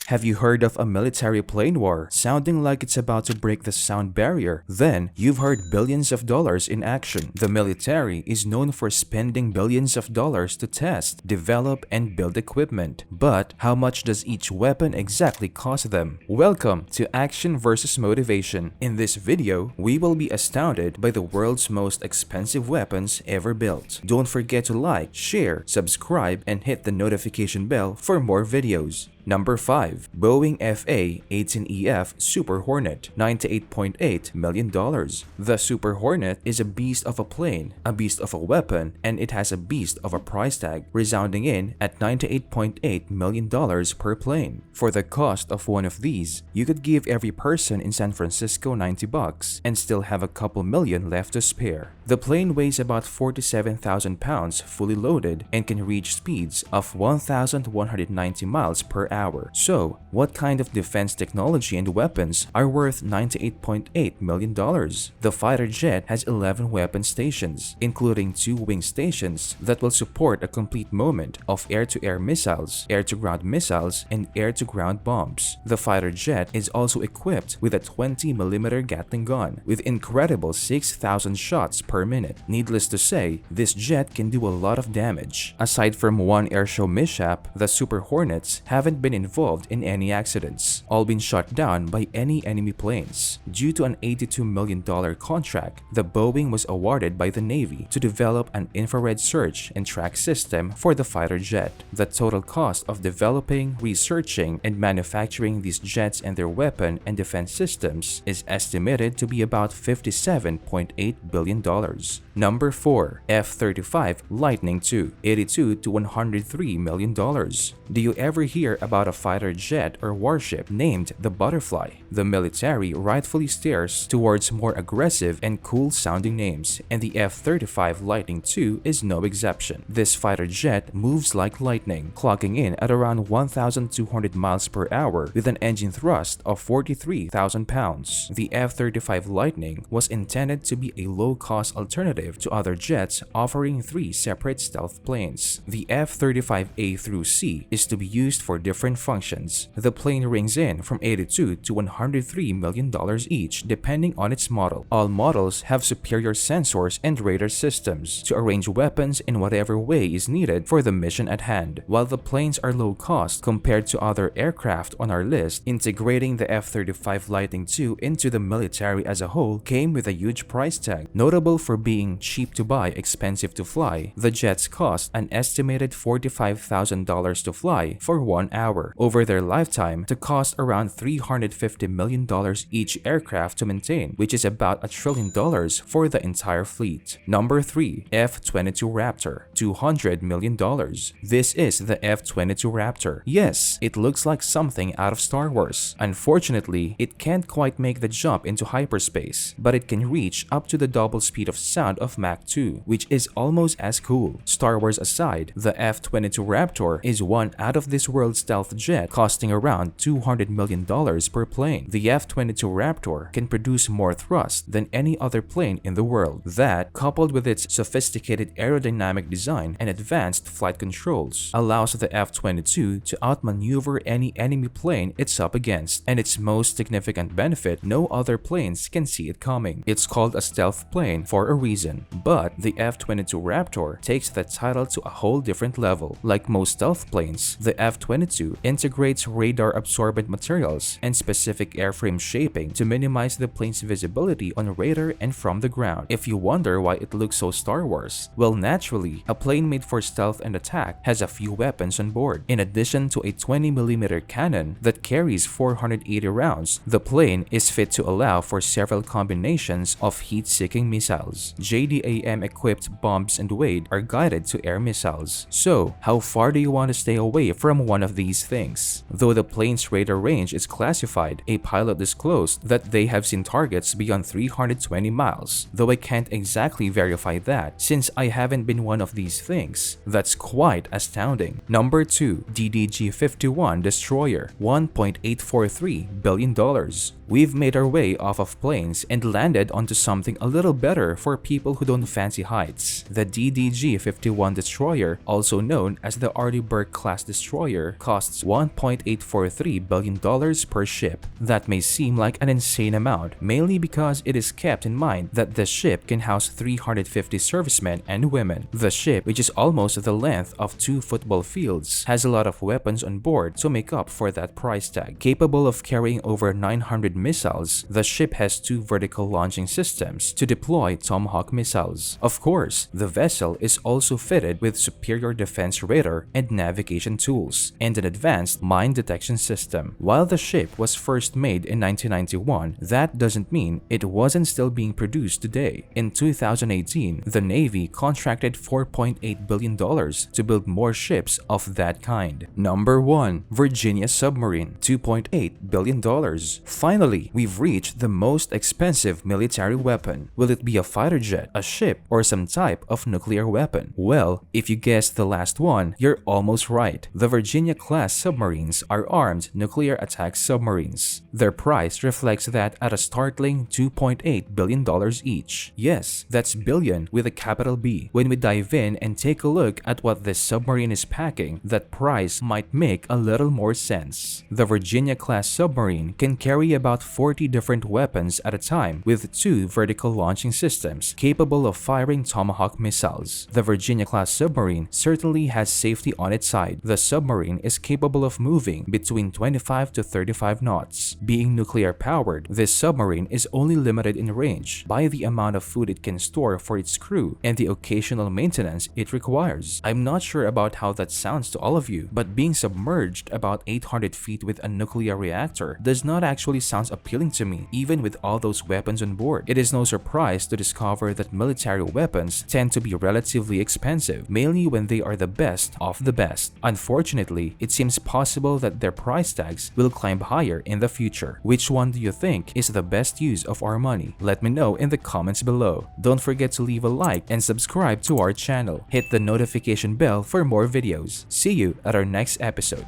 Have you heard of a military plane war sounding like it's about to break the sound barrier? Then you've heard billions of dollars in action. The military is known for spending billions of dollars to test, develop, and build equipment. But how much does each weapon exactly cost them? Welcome to Action versus Motivation. In this video, we will be astounded by the world's most expensive weapons ever built. Don't forget to like, share, subscribe, and hit the notification bell for more videos. Number 5. Boeing FA-18EF Super Hornet, $98.8 million. The Super Hornet is a beast of a plane, a beast of a weapon, and it has a beast of a price tag, resounding in at $98.8 million per plane. For the cost of one of these, you could give every person in San Francisco $90 and still have a couple million left to spare. The plane weighs about 47,000 pounds fully loaded and can reach speeds of 1,190 miles per hour. So, what kind of defense technology and weapons are worth $98.8 million? The fighter jet has 11 weapon stations, including 2 wing stations that will support a complete moment of air-to-air missiles, air-to-ground missiles, and air-to-ground bombs. The fighter jet is also equipped with a 20mm Gatling gun with incredible 6,000 shots per minute. Needless to say, this jet can do a lot of damage. Aside from one airshow mishap, the Super Hornets haven't been involved in any accidents, all been shot down by any enemy planes. Due to an $82 million contract, the Boeing was awarded by the Navy to develop an infrared search and track system for the fighter jet. The total cost of developing, researching, and manufacturing these jets and their weapon and defense systems is estimated to be about $57.8 billion. Number 4. F-35 Lightning II, $82 to $103 million. Do you ever hear about a fighter jet or warship named the Butterfly? The military rightfully steers towards more aggressive and cool-sounding names, and the F-35 Lightning II is no exception. This fighter jet moves like lightning, clocking in at around 1,200 miles per hour with an engine thrust of 43,000 pounds. The F-35 Lightning was intended to be a low-cost alternative to other jets offering 3 separate stealth planes. The F-35A through C is to be used for different functions. The plane rings in from $82 to $103 million each depending on its model. All models have superior sensors and radar systems to arrange weapons in whatever way is needed for the mission at hand. While the planes are low cost compared to other aircraft on our list, integrating the F-35 Lightning II into the military as a whole came with a huge price tag. Notable for being cheap to buy, expensive to fly, the jets cost an estimated $45,000 to fly for 1 hour. Over their lifetime, to cost around $350 million each aircraft to maintain, which is about $1 trillion for the entire fleet. Number 3. F-22 Raptor, $200 million. This is the F-22 Raptor. Yes, it looks like something out of Star Wars. Unfortunately, it can't quite make the jump into hyperspace, but it can reach up to the double speed of sound of Mach 2, which is almost as cool. Star Wars aside, the F-22 Raptor is one out-of-this-world stealth jet costing around $200 million per plane. The F-22 Raptor can produce more thrust than any other plane in the world. That, coupled with its sophisticated aerodynamic design and advanced flight controls, allows the F-22 to outmaneuver any enemy plane it's up against. And its most significant benefit, no other planes can see it coming. It's called a stealth plane for a reason. But the F-22 Raptor takes that title to a whole different level. Like most stealth planes, the F-22 integrates radar-absorbent materials and specific airframe shaping to minimize the plane's visibility on radar and from the ground. If you wonder why it looks so Star Wars, well, naturally, a plane made for stealth and attack has a few weapons on board. In addition to a 20mm cannon that carries 480 rounds, the plane is fit to allow for several combinations of heat-seeking missiles. JDAM-equipped bombs and weight are guided to air missiles. So, how far do you want to stay away from one of these things? Though the plane's radar range is classified, a pilot disclosed that they have seen targets beyond 320 miles, though I can't exactly verify that since I haven't been one of these things. That's quite astounding. Number 2. DDG-51 Destroyer, $1.843 billion. We've made our way off of planes and landed onto something a little better for people who don't fancy heights. The DDG-51 Destroyer, also known as the Arleigh Burke-class destroyer, costs $1.843 billion per ship. That may seem like an insane amount, mainly because it is kept in mind that the ship can house 350 servicemen and women. The ship, which is almost the length of 2 football fields, has a lot of weapons on board to make up for that price tag. Capable of carrying over 900 missiles, the ship has 2 vertical launching systems to deploy Tomahawk missiles. Of course, the vessel is also fitted with superior defense radar and navigation tools, and an advanced mine detection system. While the ship was first made in 1991, that doesn't mean it wasn't still being produced today. In 2018, the Navy contracted $4.8 billion to build more ships of that kind. Number 1. Virginia Submarine, $2.8 billion. Finally, we've reached the most expensive military weapon. Will it be a fighter jet, a ship, or some type of nuclear weapon? Well, if you guessed the last one, you're almost right. The Virginia-class submarines are armed nuclear attack submarines. Their price reflects that at a startling $2.8 billion each. Yes, that's billion with a capital B. When we dive in and take a look at what this submarine is packing, that price might make a little more sense. The Virginia-class submarine can carry about 40 different weapons at a time with 2 vertical launching systems capable of firing Tomahawk missiles. The Virginia-class submarine certainly has safety on its side. The submarine is capable of moving between 25 to 35 knots. Being nuclear-powered, this submarine is only limited in range by the amount of food it can store for its crew and the occasional maintenance it requires. I'm not sure about how that sounds to all of you, but being submerged about 800 feet with a nuclear reactor does not actually sound appealing to me, even with all those weapons on board. It is no surprise to discover that military weapons tend to be relatively expensive, mainly when they are the best of the best. Unfortunately, it seems possible that their price tags will climb higher in the future. Which one do you think is the best use of our money? Let me know in the comments below. Don't forget to leave a like and subscribe to our channel. Hit the notification bell for more videos. See you at our next episode.